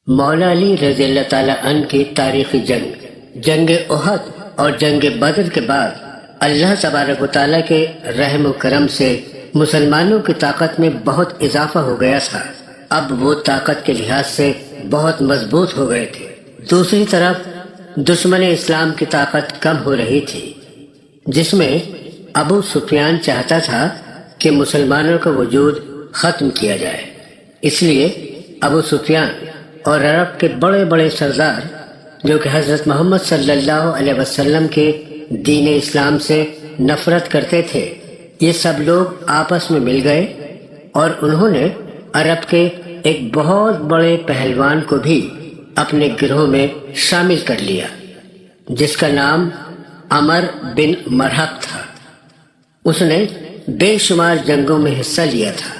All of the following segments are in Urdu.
مولا علی رضی اللہ تعالیٰ عنہ کی تاریخی جنگ احد اور جنگ بدر کے بعد اللہ تبارک و تعالیٰ کے رحم و کرم سے مسلمانوں کی طاقت میں بہت اضافہ ہو گیا تھا۔ اب وہ طاقت کے لحاظ سے بہت مضبوط ہو گئے تھے۔ دوسری طرف دشمن اسلام کی طاقت کم ہو رہی تھی، جس میں ابو سفیان چاہتا تھا کہ مسلمانوں کا وجود ختم کیا جائے۔ اس لیے ابو سفیان اور عرب کے بڑے بڑے سردار جو کہ حضرت محمد صلی اللہ علیہ وسلم کے دین اسلام سے نفرت کرتے تھے، یہ سب لوگ آپس میں مل گئے اور انہوں نے عرب کے ایک بہت بڑے پہلوان کو بھی اپنے گروہ میں شامل کر لیا، جس کا نام عمر بن مرحب تھا۔ اس نے بے شمار جنگوں میں حصہ لیا تھا۔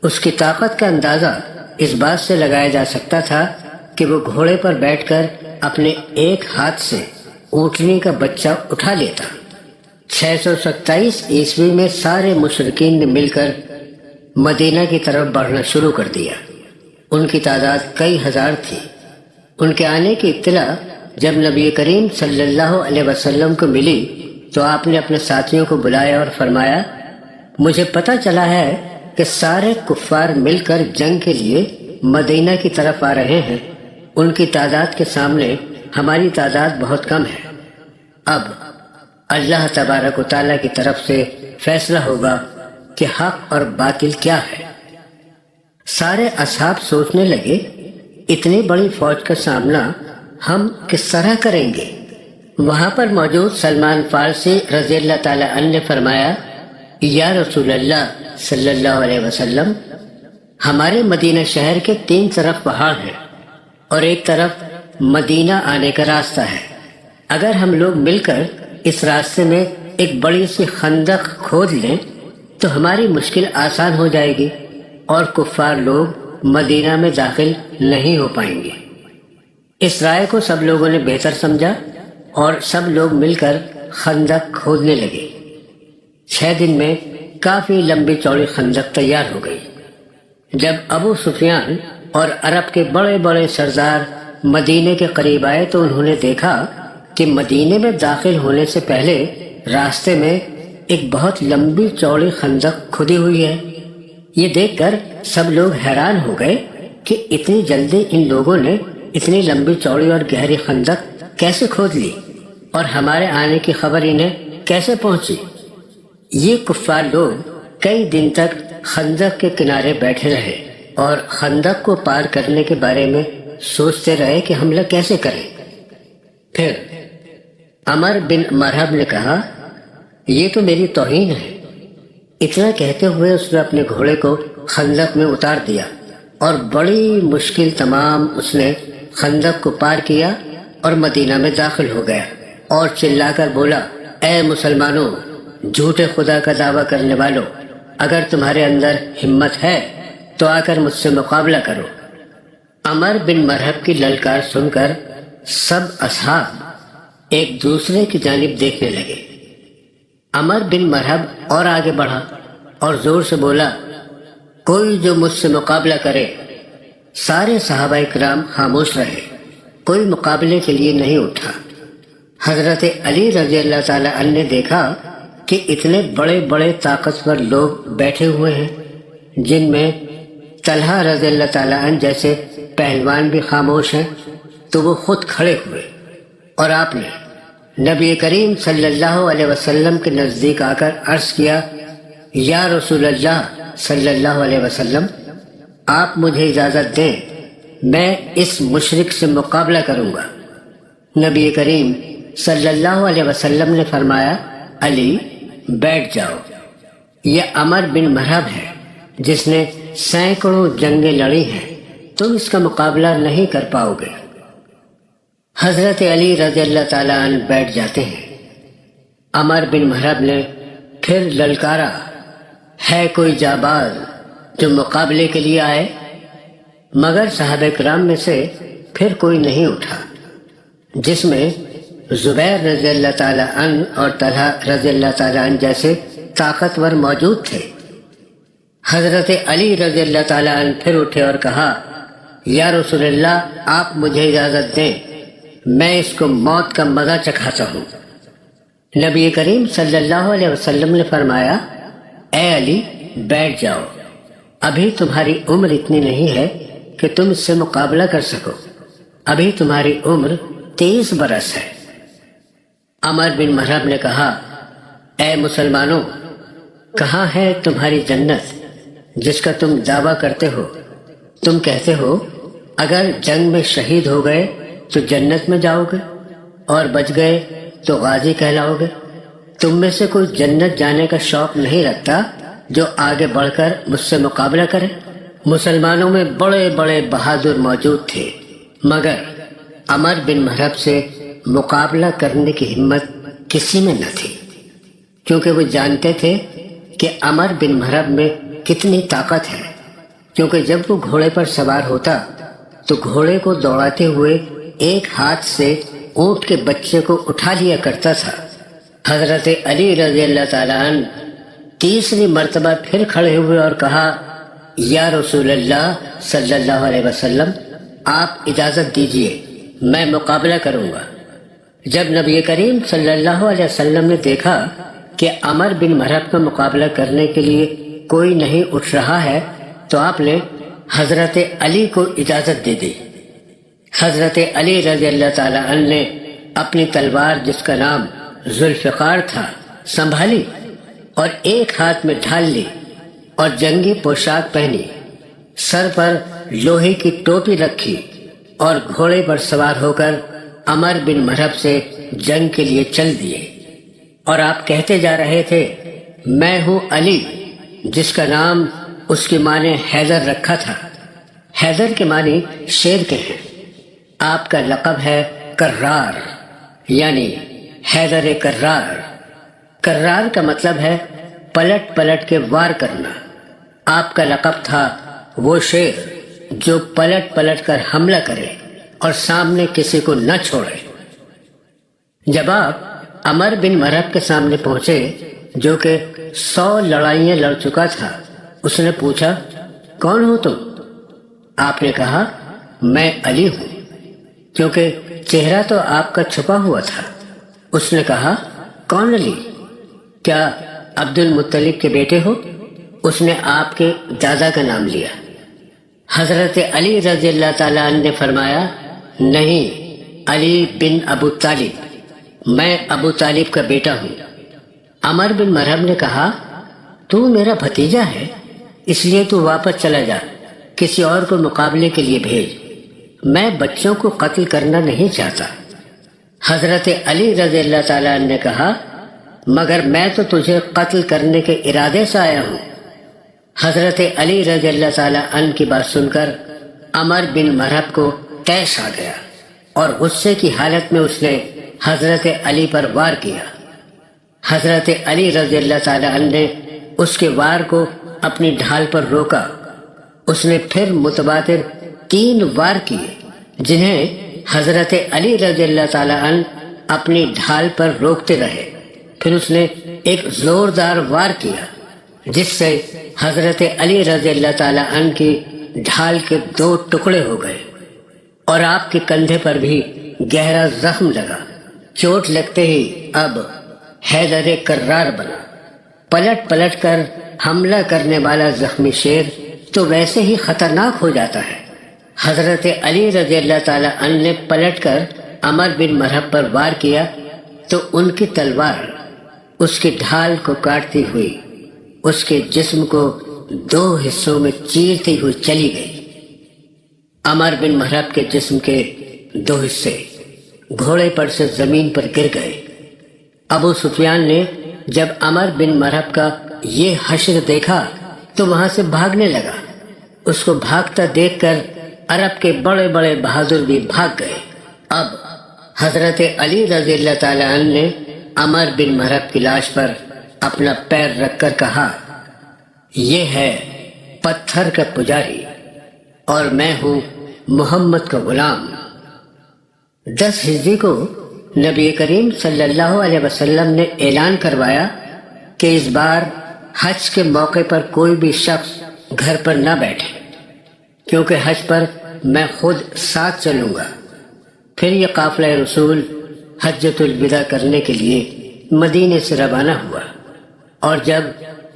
اس کی طاقت کا اندازہ اس بات سے لگایا جا سکتا تھا کہ وہ گھوڑے پر بیٹھ کر اپنے ایک ہاتھ سے اونٹنی کا بچہ اٹھا لیتا۔ 627 عیسوی میں سارے مشرکین نے مل کر مدینہ کی طرف بڑھنا شروع کر دیا۔ ان کی تعداد کئی ہزار تھی۔ ان کے آنے کی اطلاع جب نبی کریم صلی اللہ علیہ وسلم کو ملی تو آپ نے اپنے ساتھیوں کو بلایا اور فرمایا، مجھے پتہ چلا ہے کہ سارے کفار مل کر جنگ کے لیے مدینہ کی طرف آ رہے ہیں۔ ان کی تعداد کے سامنے ہماری تعداد بہت کم ہے۔ اب اللہ تبارک و تعالیٰ کی طرف سے فیصلہ ہوگا کہ حق اور باطل کیا ہے۔ سارے اصحاب سوچنے لگے، اتنی بڑی فوج کا سامنا ہم کس طرح کریں گے؟ وہاں پر موجود سلمان فارسی رضی اللہ تعالیٰ عنہ نے فرمایا، یا رسول اللہ صلی اللہ علیہ وسلم، ہمارے مدینہ شہر کے 3 طرف پہاڑ ہیں اور ایک طرف مدینہ آنے کا راستہ ہے۔ اگر ہم لوگ مل کر اس راستے میں ایک بڑی سی خندق کھود لیں تو ہماری مشکل آسان ہو جائے گی اور کفار لوگ مدینہ میں داخل نہیں ہو پائیں گے۔ اس رائے کو سب لوگوں نے بہتر سمجھا اور سب لوگ مل کر خندق کھودنے لگے۔ 6 دن میں کافی لمبی چوڑی خندق تیار ہو گئی۔ جب ابو سفیان اور عرب کے بڑے بڑے سردار مدینے کے قریب آئے تو انہوں نے دیکھا کہ مدینے میں داخل ہونے سے پہلے راستے میں ایک بہت لمبی چوڑی خندق کھودی ہوئی ہے۔ یہ دیکھ کر سب لوگ حیران ہو گئے کہ اتنی جلدی ان لوگوں نے اتنی لمبی چوڑی اور گہری خندق کیسے کھود لی اور ہمارے آنے کی خبر انہیں کیسے پہنچی۔ یہ کفار لوگ کئی دن تک خندق کے کنارے بیٹھے رہے اور خندق کو پار کرنے کے بارے میں سوچتے رہے کہ حملہ کیسے کریں۔ پھر عمر بن مرحب نے کہا، یہ تو میری توہین ہے۔ اتنا کہتے ہوئے اس نے اپنے گھوڑے کو خندق میں اتار دیا اور بڑی مشکل تمام اس نے خندق کو پار کیا اور مدینہ میں داخل ہو گیا اور چلا کر بولا، اے مسلمانوں، جھوٹے خدا کا دعویٰ کرنے والوں، اگر تمہارے اندر ہمت ہے تو آ کر مجھ سے مقابلہ کرو۔ عمر بن مرحب کی للکار سن کر سب اصحاب ایک دوسرے کی جانب دیکھنے لگے۔ عمر بن مرحب اور آگے بڑھا اور زور سے بولا، کوئی جو مجھ سے مقابلہ کرے۔ سارے صحابہ کرام خاموش رہے، کوئی مقابلے کے لیے نہیں اٹھا۔ حضرت علی رضی اللہ تعالیٰ عنہ نے دیکھا کہ اتنے بڑے بڑے طاقتور لوگ بیٹھے ہوئے ہیں، جن میں طلحہ رضی اللہ تعالیٰ عنہ جیسے پہلوان بھی خاموش ہیں، تو وہ خود کھڑے ہوئے اور آپ نے نبی کریم صلی اللہ علیہ وسلم کے نزدیک آ کر عرض کیا، یا رسول اللہ صلی اللہ علیہ وسلم، آپ مجھے اجازت دیں، میں اس مشرک سے مقابلہ کروں گا۔ نبی کریم صلی اللہ علیہ وسلم نے فرمایا، علی بیٹھ جاؤ، یہ عمر بن مرحب ہے جس نے سینکڑوں جنگیں لڑی ہیں، تم اس کا مقابلہ نہیں کر پاؤ گے۔ حضرت علی رضی اللہ تعالیٰ عنہ بیٹھ جاتے ہیں۔ عمر بن مرحب نے پھر للکارا، ہے کوئی جاباز جو مقابلے کے لیے آئے؟ مگر صحابہ کرام میں سے پھر کوئی نہیں اٹھا، جس میں زبیر رضی اللہ تعالیٰ عنہ اور طلحہ رضی اللہ تعالیٰ عنہ جیسے طاقتور موجود تھے۔ حضرت علی رضی اللہ تعالیٰ عنہ پھر اٹھے اور کہا، یا رسول اللہ آپ مجھے اجازت دیں، میں اس کو موت کا مزہ چکھاتا ہوں۔ نبی کریم صلی اللہ علیہ وسلم نے فرمایا، اے علی بیٹھ جاؤ، ابھی تمہاری عمر اتنی نہیں ہے کہ تم اس سے مقابلہ کر سکو، ابھی تمہاری عمر 30 برس ہے۔ عمر بن محرب نے کہا، اے مسلمانوں، کہاں ہے تمہاری جنت جس کا تم دعویٰ کرتے ہو؟ تم کہتے ہو اگر جنگ میں شہید ہو گئے تو جنت میں جاؤ گے، اور بچ گئے تو غازی کہلاؤ گے۔ تم میں سے کوئی جنت جانے کا شوق نہیں رکھتا جو آگے بڑھ کر مجھ سے مقابلہ کرے؟ مسلمانوں میں بڑے بڑے بہادر موجود تھے، مگر عمر بن محرب سے مقابلہ کرنے کی ہمت کسی میں نہ تھی، کیونکہ وہ جانتے تھے کہ عمر بن محرب میں کتنی طاقت ہے، کیونکہ جب وہ گھوڑے پر سوار ہوتا تو گھوڑے کو دوڑاتے ہوئے ایک ہاتھ سے اونٹ کے بچے کو اٹھا لیا کرتا تھا۔ حضرت علی رضی اللہ تعالیٰ عنہ تیسری مرتبہ پھر کھڑے ہوئے اور کہا، یا رسول اللہ صلی اللہ علیہ وسلم آپ اجازت دیجئے، میں مقابلہ کروں گا۔ جب نبی کریم صلی اللہ علیہ وسلم نے دیکھا کہ عمر بن محرب کا مقابلہ کرنے کے لیے کوئی نہیں اٹھ رہا ہے تو آپ نے حضرت علی کو اجازت دے دی۔ حضرت علی رضی اللہ تعالیٰ عنہ نے اپنی تلوار جس کا نام ذوالفقار تھا سنبھالی اور ایک ہاتھ میں ڈھال لی اور جنگی پوشاک پہنی، سر پر لوہے کی ٹوپی رکھی اور گھوڑے پر سوار ہو کر عمر بن محرب سے جنگ کے لیے چل دیے۔ اور آپ کہتے جا رہے تھے، میں ہوں علی جس کا نام اس کی ماں نے حیدر رکھا تھا۔ حیدر کے معنی شیر کے ہیں۔ آپ کا لقب ہے کرار، یعنی حیدر کرار۔ کرار کا مطلب ہے پلٹ پلٹ کے وار کرنا۔ آپ کا لقب تھا وہ شیر جو پلٹ پلٹ کر حملہ کرے اور سامنے کسی کو نہ چھوڑے۔ جب آپ عمر بن محرب کے سامنے پہنچے جو کہ 100 لڑائیاں لڑ چکا تھا، اس نے پوچھا، کون ہو تم؟ آپ نے کہا، میں علی ہوں، کیونکہ چہرہ تو آپ کا چھپا ہوا تھا۔ اس نے کہا، کون علی؟ کیا عبد المطلب کے بیٹے ہو؟ اس نے آپ کے دادا کا نام لیا۔ حضرت علی رضی اللہ تعالیٰ عنہ نے فرمایا، نہیں، علی بن ابو طالب، میں ابو طالب کا بیٹا ہوں۔ عمر بن محرب نے کہا، تو میرا بھتیجا ہے، اس لیے تو واپس چلا جا، کسی اور کو مقابلے کے لیے بھیج، میں بچوں کو قتل کرنا نہیں چاہتا۔ حضرت علی رضی اللہ تعالیٰ عنہ نے کہا، مگر میں تو تجھے قتل کرنے کے ارادے سے آیا ہوں۔ حضرت علی رضی اللہ تعالیٰ عنہ کی بات سن کر عمر بن محرب کو طیش آ گیا اور غصے کی حالت میں اس نے حضرت علی پر وار کیا۔ حضرت علی رضی اللہ تعالیٰ عنہ نے اس کے وار کو اپنی ڈھال پر روکا۔ اس نے پھر متبادل 3 وار کیے جنہیں حضرت علی رضی اللہ تعالیٰ عنہ اپنی ڈھال پر روکتے رہے۔ پھر اس نے ایک زوردار وار کیا جس سے حضرت علی رضی اللہ تعالیٰ عنہ کی ڈھال کے 2 ٹکڑے ہو گئے اور آپ کے کندھے پر بھی گہرا زخم لگا۔ چوٹ لگتے ہی اب حیدر کرار بنا۔ پلٹ پلٹ کر حملہ کرنے والا زخمی شیر تو ویسے ہی خطرناک ہو جاتا ہے۔ حضرت علی رضی اللہ تعالیٰ عنہ نے پلٹ کر عمر بن محرب پر وار کیا تو ان کی تلوار اس کی ڈھال کو کاٹتی ہوئی اس کے جسم کو 2 حصوں میں چیرتی ہوئی چلی گئی۔ عمر بن محرب کے جسم کے 2 حصے گھوڑے پر سے زمین پر گر گئے۔ ابو سفیان نے جب عمر بن محرب کا یہ حشر دیکھا تو وہاں سے بھاگنے لگا۔ اس کو بھاگتا دیکھ کر عرب کے بڑے بڑے بہادر بھی بھاگ گئے۔ اب حضرت علی رضی اللہ تعالیٰ عنہ نے عمر بن محرب کی لاش پر اپنا پیر رکھ کر کہا، یہ ہے پتھر کا پجاری اور میں ہوں محمد کا غلام۔ 10 ہجری کو نبی کریم صلی اللہ علیہ وسلم نے اعلان کروایا کہ اس بار حج کے موقع پر کوئی بھی شخص گھر پر نہ بیٹھے۔ کیونکہ حج پر میں خود ساتھ چلوں گا۔ پھر یہ قافلہ رسول حجۃ الوداع کرنے کے لیے مدینے سے روانہ ہوا، اور جب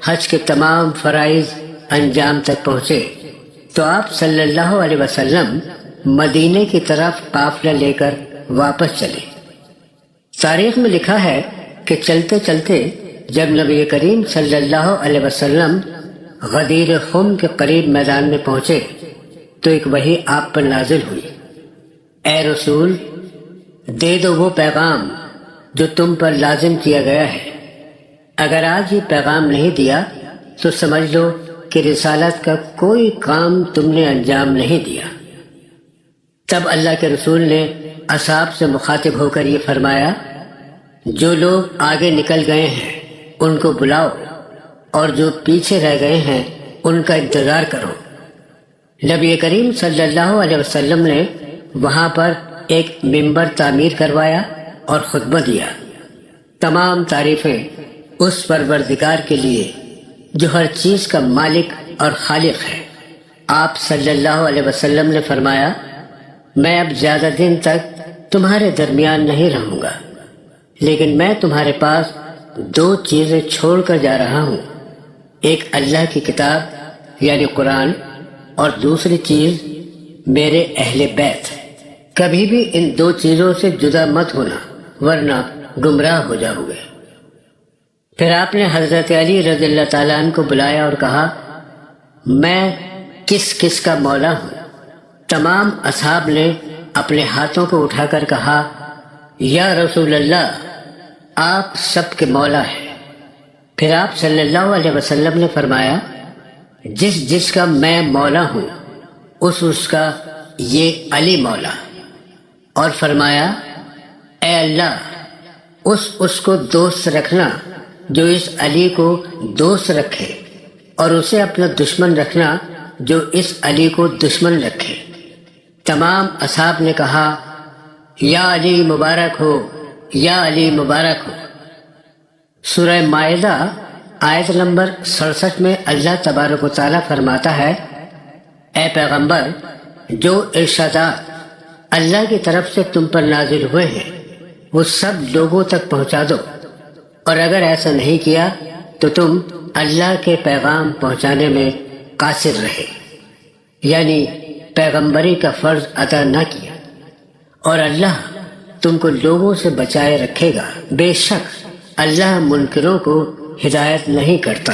حج کے تمام فرائض انجام تک پہنچے تو آپ صلی اللہ علیہ وسلم مدینے کی طرف قافلہ لے کر واپس چلے۔ تاریخ میں لکھا ہے کہ چلتے چلتے جب نبی کریم صلی اللہ علیہ وسلم غدیر خم کے قریب میدان میں پہنچے تو ایک وحی آپ پر نازل ہوئی۔ اے رسول، دے دو وہ پیغام جو تم پر لازم کیا گیا ہے۔ اگر آج یہ پیغام نہیں دیا تو سمجھ لو کہ رسالت کا کوئی کام تم نے انجام نہیں دیا۔ تب اللہ کے رسول نے اصحاب سے مخاطب ہو کر یہ فرمایا، جو لوگ آگے نکل گئے ہیں ان کو بلاؤ، اور جو پیچھے رہ گئے ہیں ان کا انتظار کرو۔ نبی کریم صلی اللہ علیہ وسلم نے وہاں پر ایک منبر تعمیر کروایا اور خطبہ دیا۔ تمام تعریفیں اس پروردگار کے لیے جو ہر چیز کا مالک اور خالق ہے۔ آپ صلی اللہ علیہ وسلم نے فرمایا، میں اب زیادہ دن تک تمہارے درمیان نہیں رہوں گا، لیکن میں تمہارے پاس دو چیزیں چھوڑ کر جا رہا ہوں، ایک اللہ کی کتاب یعنی قرآن، اور دوسری چیز میرے اہل بیت۔ کبھی بھی ان دو چیزوں سے جدا مت ہونا ورنہ گمراہ ہو جاؤ گے۔ پھر آپ نے حضرت علی رضی اللہ تعالیٰ عنہ کو بلایا اور کہا، میں کس کس کا مولا ہوں؟ تمام اصحاب نے اپنے ہاتھوں کو اٹھا کر کہا، یا رسول اللہ، آپ سب کے مولا ہیں۔ پھر آپ صلی اللہ علیہ وسلم نے فرمایا، جس کا میں مولا ہوں اس کا یہ علی مولا، اور فرمایا، اے اللہ، اس کو دوست رکھنا جو اس علی کو دوست رکھے، اور اسے اپنا دشمن رکھنا جو اس علی کو دشمن رکھے۔ تمام اصحاب نے کہا، یا علی مبارک ہو، یا علی مبارک ہو۔ سورہ مائدہ آیت نمبر 67 میں اللہ تبارک و تعالیٰ فرماتا ہے، اے پیغمبر، جو ارشادات اللہ کی طرف سے تم پر نازل ہوئے ہیں وہ سب لوگوں تک پہنچا دو، اور اگر ایسا نہیں کیا تو تم اللہ کے پیغام پہنچانے میں قاصر رہے، یعنی پیغمبری کا فرض ادا نہ کیا، اور اللہ تم کو لوگوں سے بچائے رکھے گا۔ بے شک اللہ منکروں کو ہدایت نہیں کرتا۔